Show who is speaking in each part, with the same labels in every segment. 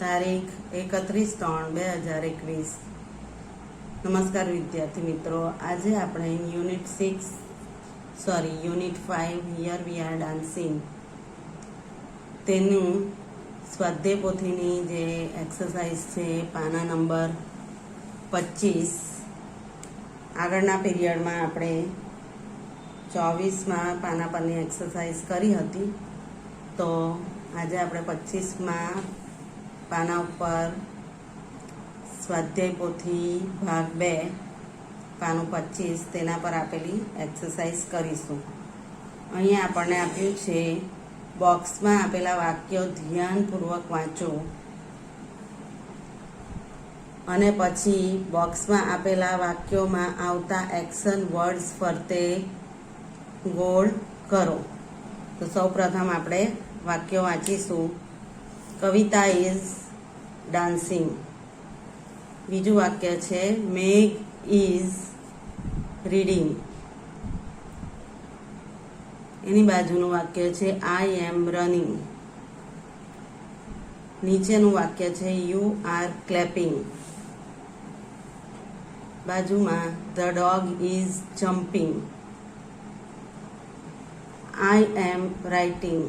Speaker 1: તારીખ 31/3/2021। નમસ્કાર વિદ્યાર્થી મિત્રો, આજે આપણે unit 5 here we are dancing તેનું સ્વાધ્યાય પોથીની જે એક્સરસાઇઝ છે પાના નંબર 25 આગળના પીરિયડમાં આપણે 24માં પાના પરની એક્સરસાઇઝ કરી હતી, તો આજે આપણે 25માં પાના ઉપર સ્વાધ્યાય પોથી ભાગ 2 પાનું 25 તેના પર આપેલી એક્સરસાઇઝ કરીશું। અહીંયા આપણને આપ્યું છે બોક્સમાં આપેલા વાક્યો ધ્યાનપૂર્વક વાંચો અને પછી બોક્સમાં આપેલા વાક્યોમાં આવતા એક્શન વર્ડ્સ ફરતે ગોળ કરો। તો સૌપ્રથમ આપણે વાક્યો વાંચીશું। કવિતા ઇઝ ડાન્સિંગ। બીજું વાક્ય છે મેઘ ઇઝ રીડિંગ। એની બાજુનું વાક્ય છે આઈ એમ રનિંગ। નીચેનું વાક્ય છે યુ આર ક્લેપિંગ। બાજુમાં the dog is jumping. I am writing.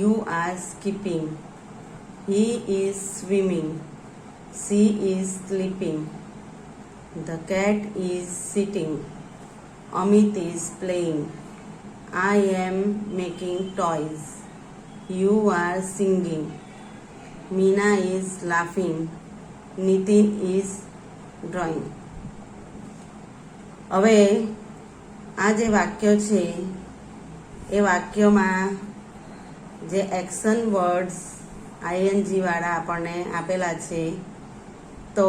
Speaker 1: You are skipping. He is swimming. She is sleeping. The cat is sitting. Amit is playing. I am making toys. You are singing. Meena is laughing. Nitin is drawing. હવે આ જે વાક્યો છે એ વાક્યોમાં જે action words ING વાળા આપણને આપેલા છે, તો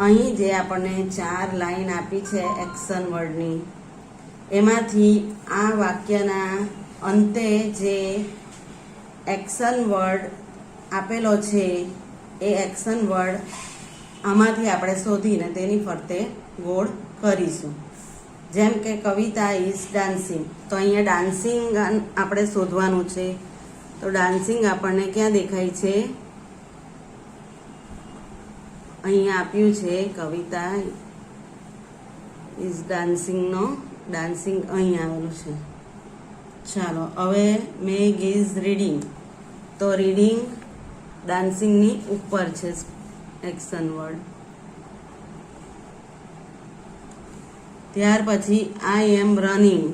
Speaker 1: અહીં જે આપણને 4 લાઈન આપી છે એક્શન વર્ડની, એમાંથી આ વાક્યના અંતે જે એક્શન વર્ડ આપેલો છે એ એક્શન વર્ડ આમાંથી આપણે શોધીને તેની ફરતે ગોળ કરીશું। જેમ કે કવિતા ઇઝ ડાન્સિંગ, તો અહીંયા ડાન્સિંગ આપણે શોધવાનું છે। તો ડાન્સિંગ આપણને ક્યાં દેખાય છે? અહીંયા આપ્યું છે કવિતા ઇઝ ડાન્સિંગનો ડાન્સિંગ અહીં આવેલું છે। ચાલો હવે મેઘ ઇઝ રીડિંગ, તો રીડિંગ ડાન્સિંગની ઉપર છે એક્શન વર્ડ। ત્યાર પછી આઈ એમ રનિંગ,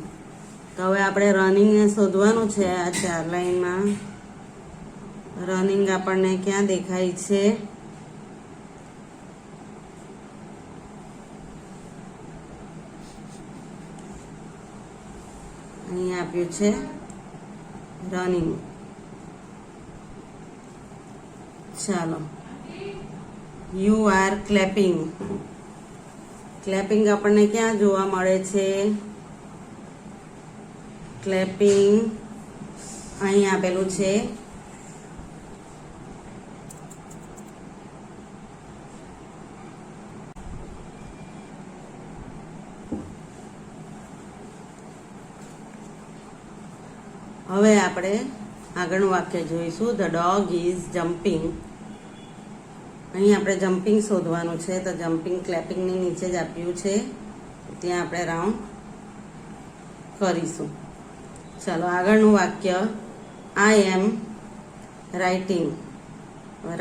Speaker 1: તો હવે આપણે રનિંગને શોધવાનું છે। આ 4 લાઈનમાં રનિંગ આપણને ક્યાં દેખાય છે? અહીં આપ્યું છે રનિંગ। ચાલો યુ આર ક્લેપિંગ, ક્લેપિંગ આપણને ક્યાં જોવા મળે છે? ક્લેપિંગ અહીં આપેલું છે। હવે આપણે આગળનું વાક્ય જોઈશું। The dog is jumping. અહીં આપણે જમ્પિંગ શોધવાનું છે, તો જમ્પિંગ ક્લેપિંગની નીચે જ આપ્યું છે, ત્યાં આપણે રાઉન્ડ કરીશું। ચાલો આગળનું વાક્ય આઈ એમ રાઇટિંગ।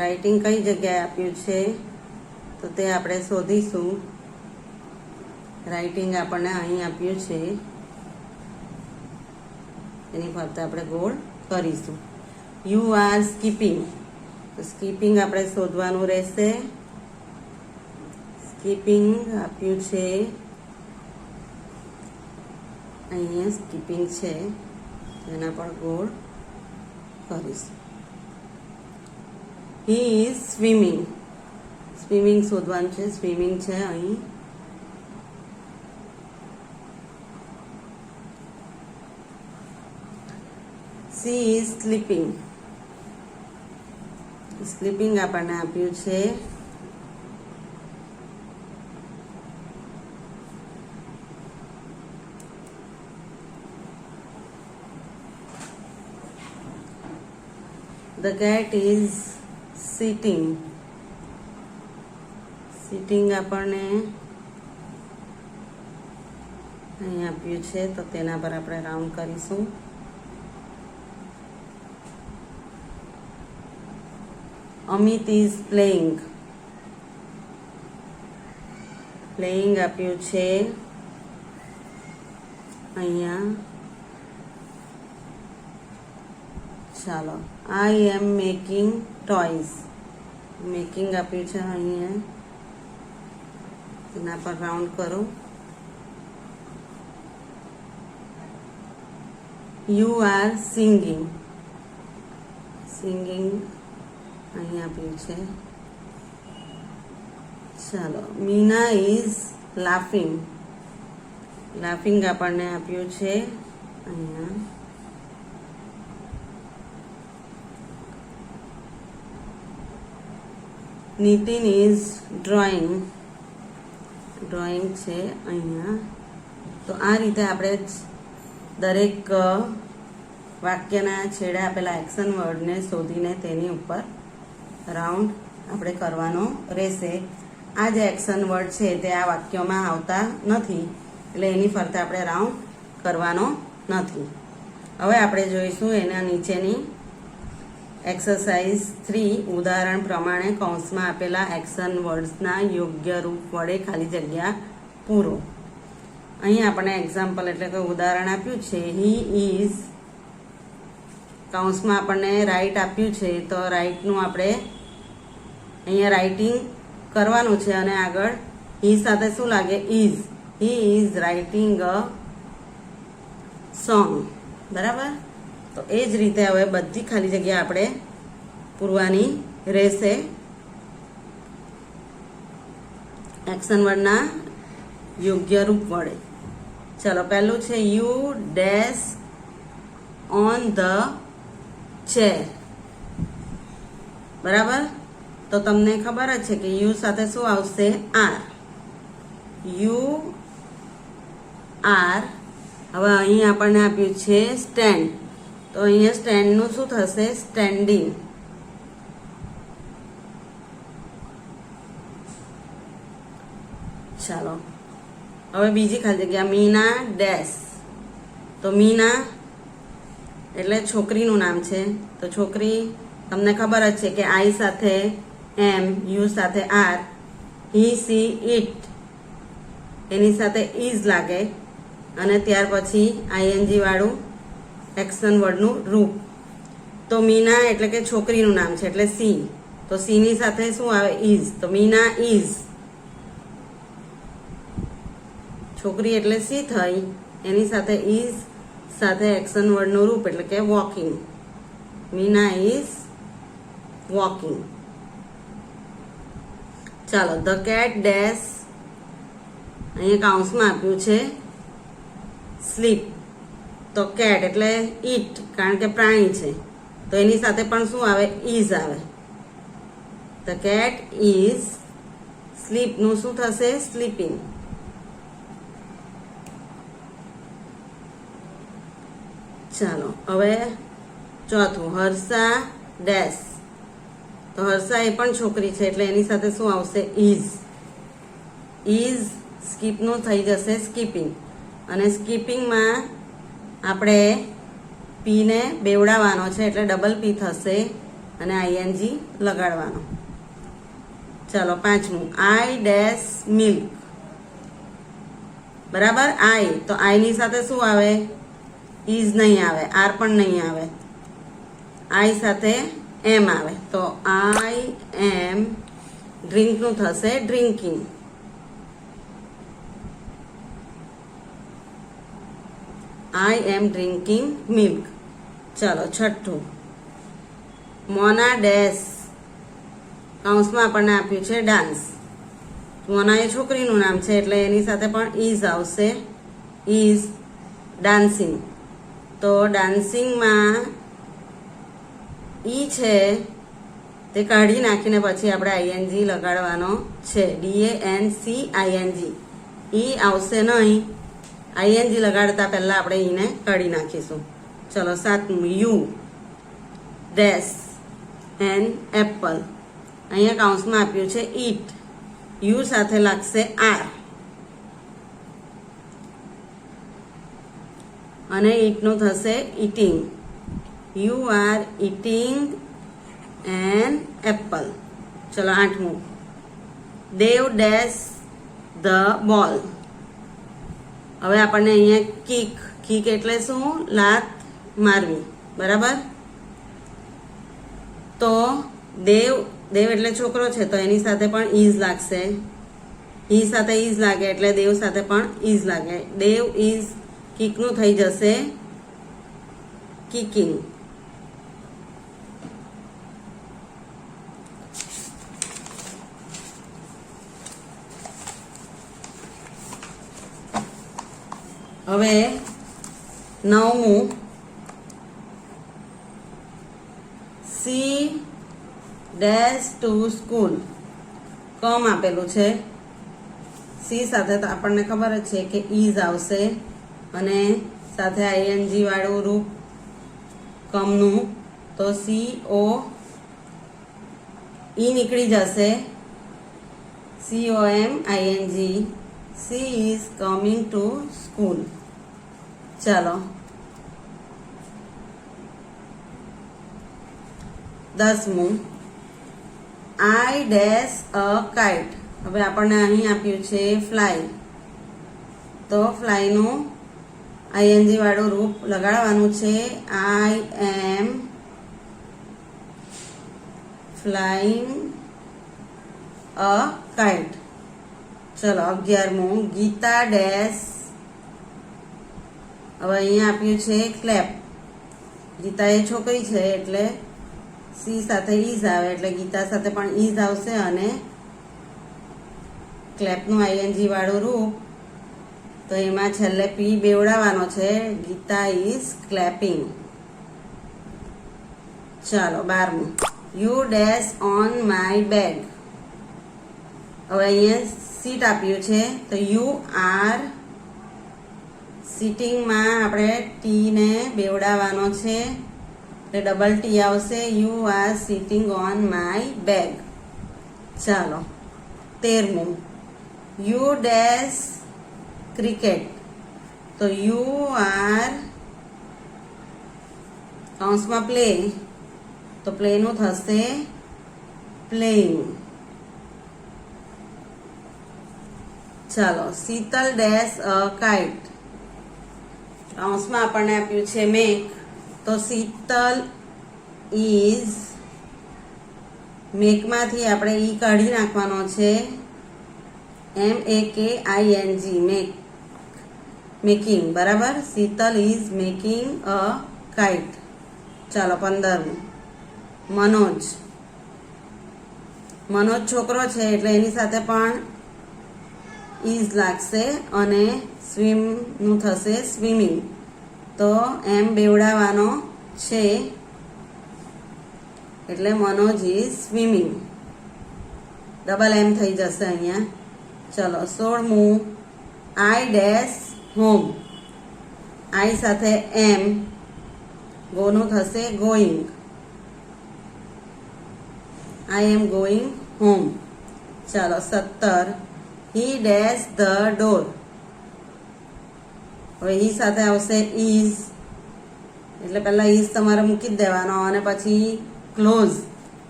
Speaker 1: રાઇટિંગ કઈ જગ્યાએ આપ્યું છે તો તે આપણે શોધીશું। રાઇટિંગ આપણને અહીં આપ્યું છે, એની ફરતે આપણે ગોળ કરીશું। યુ આર સ્કીપિંગ, તો સ્કીપિંગ આપણે શોધવાનું રહેશે। સ્કીપિંગ આપ્યું છે, અહીંયા સ્કીપિંગ છે, એના પર ગોળ કરીશું। હી ઇઝ સ્વિમિંગ, સ્વિમિંગ શોધવાનું છે, સ્વિમિંગ છે અહીં। સી ઇઝ સ્લીપિંગ, સ્લીપિંગ આપણને આપ્યું છે। The cat is sitting. Sitting આપણને અહીં આપ્યું છે, તો તેના પર આપણે રાઉન્ડ કરીશું. Amit is playing. પ્લેઇંગ આપ્યું છે અહીંયા. ચાલો, આઈ એમ મેકિંગ ટોયઝ. મેકિંગ આપ્યું છે અહીંયા, તેના પર રાઉન્ડ કરો. You are singing. સિંગિંગ અહીં આપ્યું છે. ચાલો, મીના ઇઝ લાફિંગ. લાફિંગ આપણને આપ્યું છે અહીંયા. Nitin is drawing. ડ્રોઈંગ છે અહીંયા. તો આ રીતે આપણે દરેક વાક્યના છેડે આપેલા એક્શન વર્ડને શોધીને તેની ઉપર રાઉન્ડ આપણે કરવાનો રહેશે. આ જે એક્શન વર્ડ છે તે આ વાક્યોમાં આવતા નથી, એટલે એની ફરતે આપણે રાઉન્ડ કરવાનો નથી. હવે આપણે જોઈશું એના નીચેની એક્સરસાઇઝ 3. ઉદાહરણ પ્રમાણે કૌંસમાં આપેલા એક્શન વર્ડ્સના યોગ્ય રૂપ વડે ખાલી જગ્યા પૂરો. અહીં આપણે એક્ઝામ્પલ એટલે કે ઉદાહરણ આપ્યું છે. હી ઇઝ, કૌંસમાં આપણને રાઇટ આપ્યું છે, તો રાઇટનું આપણે અહીંયા રાઇટિંગ કરવાનું છે અને આગળ હી સાથે શું લાગે? Is. He is writing a song. બરાબર? તો એ જ રીતે હવે બધી ખાલી જગ્યા આપણે પૂરવાની રહેશે એક્શન વર્ડના યોગ્ય રૂપ વડે. ચલો, પહેલું છે you dash on the chair. બરાબર? તો તમને ખબર જ છે કે યુ સાથે શું આવશે? આર. You are. હવે અહીં આપણને આપ્યું છે સ્ટેન્ડ, તો અહીંયા સ્ટેન્ડનું શું થશે? સ્ટેન્ડિંગ. ચાલો, હવે બીજી ખાલી જગ્યા મીના ડેશ. તો મીના એટલે છોકરીનું નામ છે, તો છોકરી તમને ખબર જ છે કે આઈ સાથે એમ, યુ સાથે આર, હી સી ઇટ એની સાથે ઇઝ લાગે અને ત્યાર પછી આઈએનજી વાળું એક્શન વર્ડનું રૂપ. તો મીના એટલે કે છોકરીનું નામ છે એટલે સી, તો સીની સાથે શું આવે? ઇઝ. તો મીના ઇઝ. છોકરી એટલે સી થઈ, એની સાથે ઇઝ સાથે એક્શન વર્ડનું રૂપ એટલે કે વોકિંગ. Meena is walking. ચાલો, ધ કેટ ડેશ, અહીંયા કાઉન્સમાં આપ્યું છે સ્લીપ. તો કેટ એટલે ઈટ, કારણ કે પ્રાણી છે, તો એની સાથે પણ શું આવે? ઇઝ આવે. ધ કેટ ઇઝ સ્લીપનું શું થશે? સ્લીપિંગ. ચાલો, હવે ચોથું, હર્ષા ડેશ. તો હર્ષા એ પણ છોકરી છે એટલે એની સાથે શું આવશે? ઇઝ. ઇઝ સ્કીપનું થઈ જશે સ્કીપિંગ, અને સ્કીપિંગમાં આપણે પીને બેવડાવવાનો છે એટલે ડબલ પી થશે અને આઈએનજી લગાડવાનો. ચાલો, પાંચમું, આઈ ડેશ મિલ્ક. બરાબર? આઈ, તો આઈની સાથે શું આવે? ઇઝ નહીં આવે, આર પણ નહીં આવે, આઈ સાથે એમ આવે, તો આઈ એમ ડ્રિંકનું થશે ડ્રિંકિંગ. આઈ એમ ડ્રિંકિંગ મિલ્ક. ચલો, છઠ્ઠું, મોના ડેશ. કૌંસમાં આપણને આપ્યું છે ડાન્સ. મોના એ છોકરીનું નામ છે એટલે એની સાથે પણ ઇઝ આવશે. Is dancing. તો ડાન્સિંગમાં ઈ છે તે કાઢી નાખીને પછી આપણે આઈએનજી લગાડવાનો છે. DANCING. ઈ આવશે નહીં, આઈએનજી લગાડતા પહેલા આપણે ઈને કાઢી નાખીશું. ચલો, સાતમું, યુ ડેશ એન એપલ. અહીંયા કૌંસમાં આપ્યું છે ઈટ, યુ સાથે લાગશે આર અને ઈટનું થશે eating. You are eating an apple. ચલો 8મું. દેવ ડેશ ધ બોલ. હવે આપણને અહીંયા કિક એટલે શું? લાત મારવી, બરાબર. તો દેવ એટલે છોકરો છે તો એની સાથે પણ ઇઝ લાગશે. હી સાથે ઇઝ લાગે એટલે દેવ સાથે પણ ઇઝ લાગે. દેવ ઇઝ કિકનું થઈ જશે કિકિંગ. હવે 9મું. C dash to school. Come આપેલું છે. સી સાથે તો આપણને ખબર જ છે કે ઇઝ આવશે અને સાથે આઈએનજી વાળું રૂપ કમનું, તો સી ઓ ઈ નીકળી જશે. COMING. She is coming to school. ચાલો 10મું. આઈ ડેશ અ કાઇટ. હવે આપણને અહીં આપ્યું છે ફ્લાય, તો ફ્લાયનું આઈએનજી વાળું રૂપ લગાડવાનું છે. આઈ એમ ફ્લાઇંગ અ કાઇટ. ચલો 11મું. ગીતા ડેશ. હવે અહીંયા આપ્યું છે ક્લેપ. ગીતા એ છોકરી છે એટલે સી સાથે ઇઝ આવે એટલે ગીતા સાથે પણ ઇઝ આવશે અને ક્લેપનું આઈએનજી વાળું રૂપ તો એમાં છેલ્લે પી બેવડાવવાનો છે. Geeta is clapping. ચાલો 12મું. You dash on my bag. હવે અહીંયા સીટ આપ્યું છે તો યુ આર સિટિંગમાં આપણે ટીને બેવડાવવાનો છે એટલે ડબલ ટી આવશે. You are sitting on my bag. ચાલો 13મું. You dash cricket. તો યુ આર કૌંસમાં પ્લે, તો પ્લેનું થશે પ્લેઇંગ. ચાલો શીતલ ડેશ અ કાઇટ. કૌંસમાં આપણને આપ્યું છે મેક, તો શીતલ ઇઝ મેકમાંથી આપણે ઈ કાઢી નાખવાનો છે. MAKING મેકિંગ, બરાબર. Sheetal is making a kite. ચાલો 15મું. મનોજ છોકરો છે એટલે એની સાથે પણ ઇઝ લાગશે અને સ્વિમનું થશે સ્વિમિંગ, તો એમ બેવડાવવાનો છે એટલે Manoj is swimming. Double M થઈ જશે અહીંયા. ચલો 16મું. આઈ ડેશ હોમ. આઈ સાથે એમ, ગોનું થશે going. I am going home. ચાલો 17. હી ડેશ ધ ડોર. હવે હી સાથે આવશે ઇઝ એટલે પહેલાં ઇઝ તમારે મૂકી જ દેવાનો અને પછી ક્લોઝ,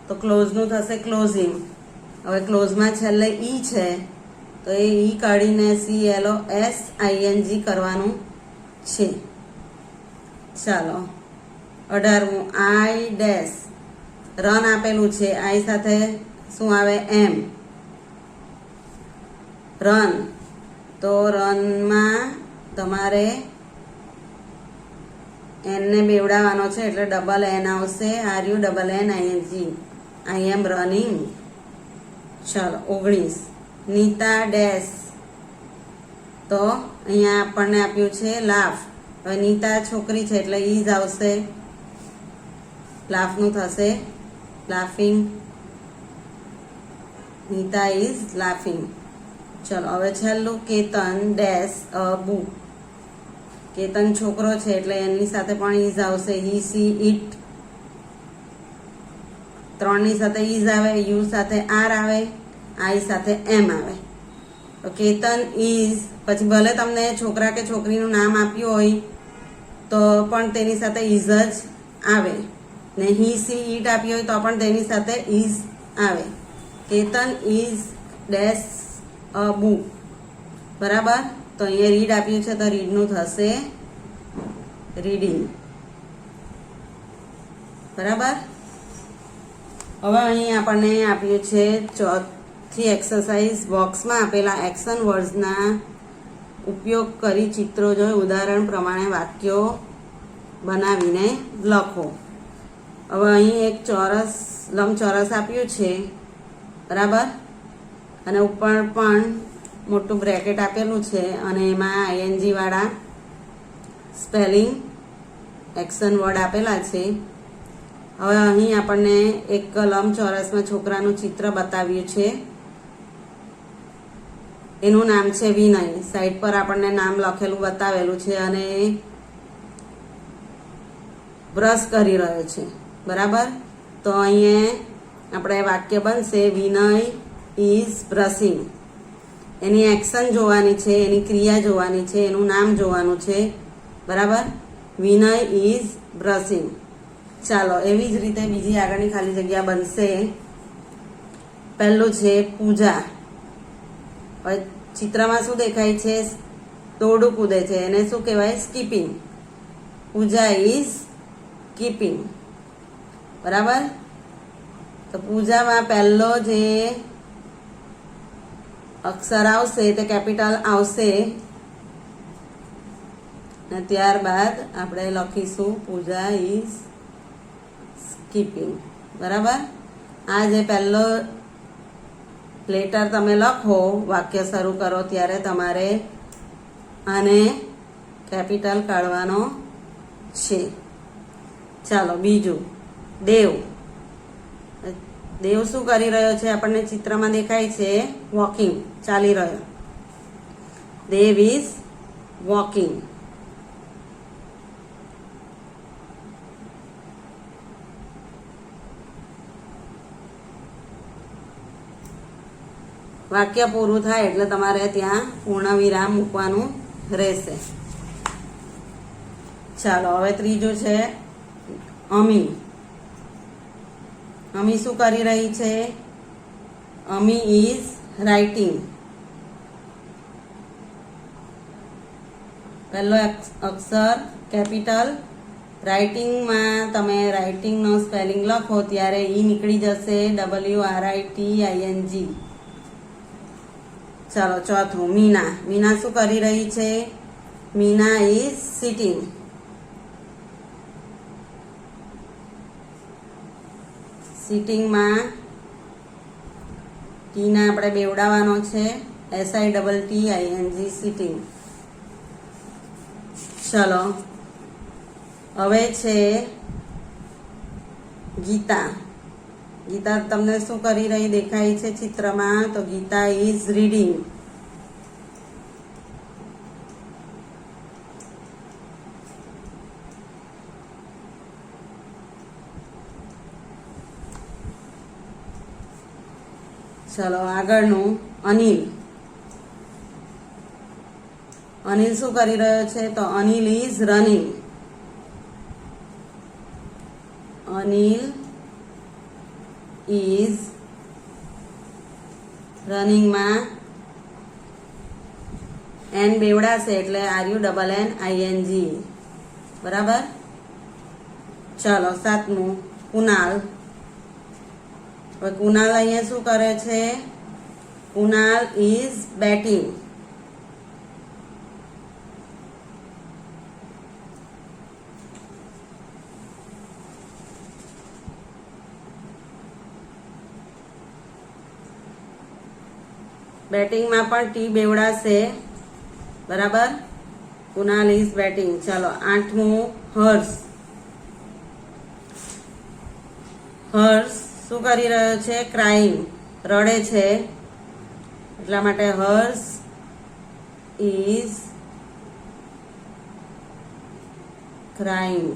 Speaker 1: તો ક્લોઝનું થશે ક્લોઝિંગ. હવે ક્લોઝમાં છેલ્લે ઈ છે તો એ ઈ કાઢીને CLOSING કરવાનું છે. ચાલો 18મું. આઈ ડેશ રન આપેલું છે, આઈ સાથે શું આવે? એમ. રન, તો રનમાં તમારે એનને બેવડાવવાનો છે એટલે ડબલ એન આવશે. RUNNING. આઈ એમ રનિંગ. ચાલો 19. નીતા ડેશ, તો અહીંયા આપણને આપ્યું છે લાફ. હવે નીતા છોકરી છે એટલે ઇઝ આવશે, લાફનું થશે લાફિંગ. Nita is laughing. ચલો હવે છેલ્લું. કેતન ડેશ અ બુક. કેતન છોકરો છે એટલે એની સાથે પણ ઇઝ આવશે. હી સી ઇટ ત્રણની સાથે ઇઝ આવે, યુ સાથે આર આવે, આઈ સાથે એમ આવે. તો કેતન ઇઝ, પછી ભલે તમને છોકરા કે છોકરીનું નામ આપ્યું હોય તો પણ તેની સાથે ઇઝ જ આવે, ને હી સી ઈટ આપ્યું હોય તો પણ તેની સાથે ઇઝ આવે. Ketan is dash a book, બરાબર. તો અહીંયા રીડ આપ્યું છે તો રીડનું થશે રીડિંગ, બરાબર. હવે અહીં આપણને આપ્યું છે ચોથી એક્સરસાઇઝ. બોક્સમાં આપેલા એક્શન વર્ડ્સના ઉપયોગ કરી ચિત્રો જોઈ ઉદાહરણ પ્રમાણે વાક્યો બનાવીને લખો. હવે અહીં એક ચોરસ, લંબચોરસ આપ્યું છે, બરાબર, અને ઉપર પણ મોટું બ્રેકેટ આપેલું છે અને એમાં આઈએનજી વાળા સ્પેલિંગ એક્શન વર્ડ આપેલા છે. હવે અહીં આપણને એક લંબચોરસમાં છોકરાનું ચિત્ર બતાવ્યું છે, એનું નામ છે વિનય. સાઈડ પર આપણને નામ લખેલું બતાવેલું છે અને બ્રશ કરી રહ્યો છે, બરાબર. તો અહીંયા આપણે વાક્ય બનશે વિનય ઇઝ બ્રશિંગ. એની એક્શન જોવાની છે, એની ક્રિયા જોવાની છે, એનું નામ જોવાનું છે, બરાબર. વિનય ઇઝ બ્રશિંગ. ચાલો એવી જ રીતે બીજી આગળની ખાલી જગ્યા બનશે. પહેલું છે પૂજા. હવે ચિત્રમાં શું દેખાય છે? દોરડું કૂદે છે, એને શું કહેવાય? સ્કીપિંગ. પૂજા ઇઝ સ્કીપિંગ, બરાબર. તો પૂજામાં પહેલો જે અક્ષર આવશે તે કેપિટલ આવશે અને ત્યારબાદ આપણે લખીશું પૂજા ઇઝ સ્કીપિંગ, બરાબર. આ જે પહેલો લેટર તમે લખો, વાક્ય શરૂ કરો ત્યારે તમારે આને કેપિટલ કાઢવાનો છે. ચાલો બીજું, દેવ. દેવ શું કરી રહ્યો છે? આપણને ચિત્રમાં દેખાય છે વોકિંગ, ચાલી રહ્યો. દેવ ઇઝ વોકિંગ. વાક્ય પૂરું થાય એટલે તમારે ત્યાં પૂર્ણ વિરામ મૂકવાનું રહેશે. ચાલો હવે ત્રીજું છે અમી. અમી શું કરી રહી છે? અમી ઇઝ રાઇટિંગ. પહેલો અક્ષર કેપિટલ. રાઇટિંગમાં તમે રાઇટિંગનો સ્પેલિંગ લખો ત્યારે ઈ નીકળી જશે, WRITING. ચાલો ચોથું મીના. મીના શું કરી રહી છે? Meena is sitting. સિટિંગમાં ટીને આપણે બેવડાવવાનો છે, SITTING, સિટિંગ. ચલો હવે છે ગીતા. ગીતા તમને શું કરી રહી દેખાય છે ચિત્રમાં? તો ગીતા ઇઝ રીડિંગ. ચલો આગળનું અનિલ. અનિલ શું કરી રહ્યો છે? તો Anil is running. Anil is રનિંગમાં એન બેવડાશે એટલે RUNNING, બરાબર. ચલો સાતમું કુનાલ. હવે કુનાલ અહીંયા શું કરે છે? Kunal is batting. બેટિંગમાં પણ ટી બેવડાશે, બરાબર. Kunal is batting. ચલો આઠમું હર્ષ. હર્ષ શું કરી રહ્યો છે? ક્રાઇંગ, રડે છે, એટલા માટે હર્ષ ઇઝ ક્રાઇંગ.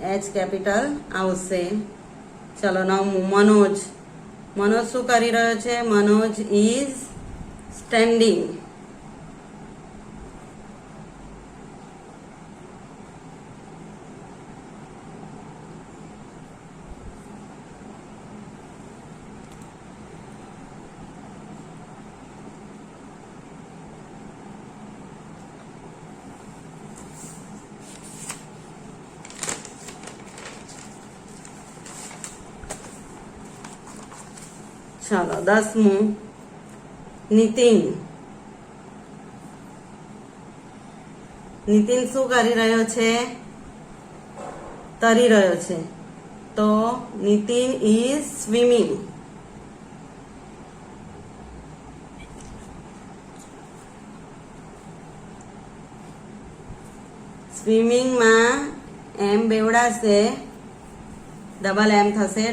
Speaker 1: એચ કેપિટલ આવશે. ચલો નવમું મનોજ. મનોજ શું કરી રહ્યો છે? Manoj is standing. ચલો 10મું નીતિન. નીતિન શું કરી રહ્યો છે? તરી રહ્યો છે. તો નીતિન ઇઝ સ્વિમિંગ. સ્વિમિંગમાં એમ બેવડાશે, ડબલ એમ થશે,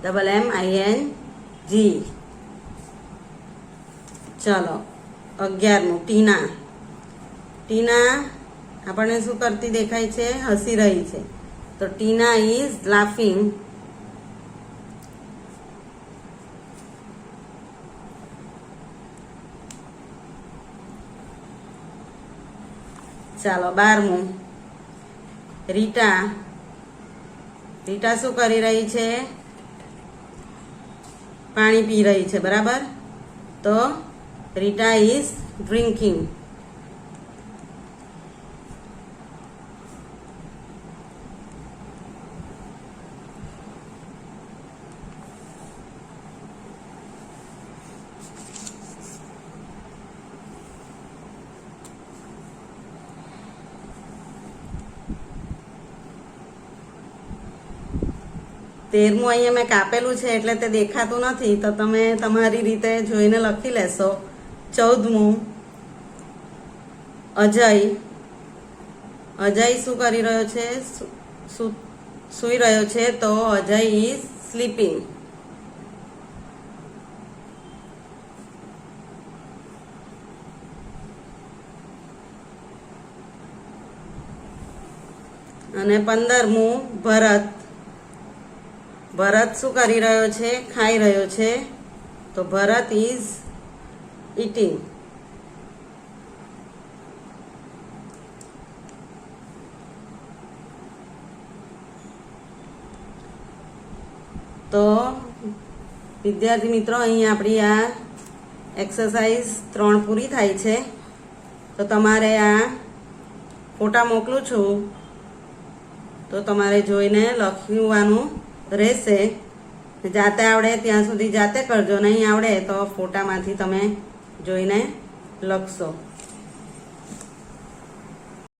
Speaker 1: SWIMMING. ચલો 11મું ટીના. ટીના આપણને શું કરતી દેખાય છે? હસી રહી છે. તો ટીના ઇઝ લાફિંગ. ચાલો 12મું રીટા. રીટા શું કરી રહી છે? પાણી પી રહી છે, બરાબર. તો રીટા ઇઝ ડ્રિંકિંગ. તેરમું અહીંયા મેં કાપેલું છે એટલે તે દેખાતું નથી, તો તમે તમારી રીતે જોઈને લખી લેશો. 14મું અજય. અજય શું કરી રહ્યો છે? સૂઈ રહ્યો છે. તો અજય ઇઝ સ્લીપિંગ. અને 15મું ભરત. ભરત શું કરી રહ્યો છે? ખાઈ રહ્યો છે. તો ભરત ઇઝ ઇટિંગ. તો વિદ્યાર્થી મિત્રો, અહીં આપણી આ એક્સરસાઇઝ 3 પૂરી થાય છે. તો તમારે આ ફોટા મોકલું છું, તો તમારે જોઈને લખવાનું રહેશે. જાતે આવડે ત્યાં સુધી જાતે કરજો, નહીં આવડે તો ફોટામાંથી તમે જોઈને લખશો.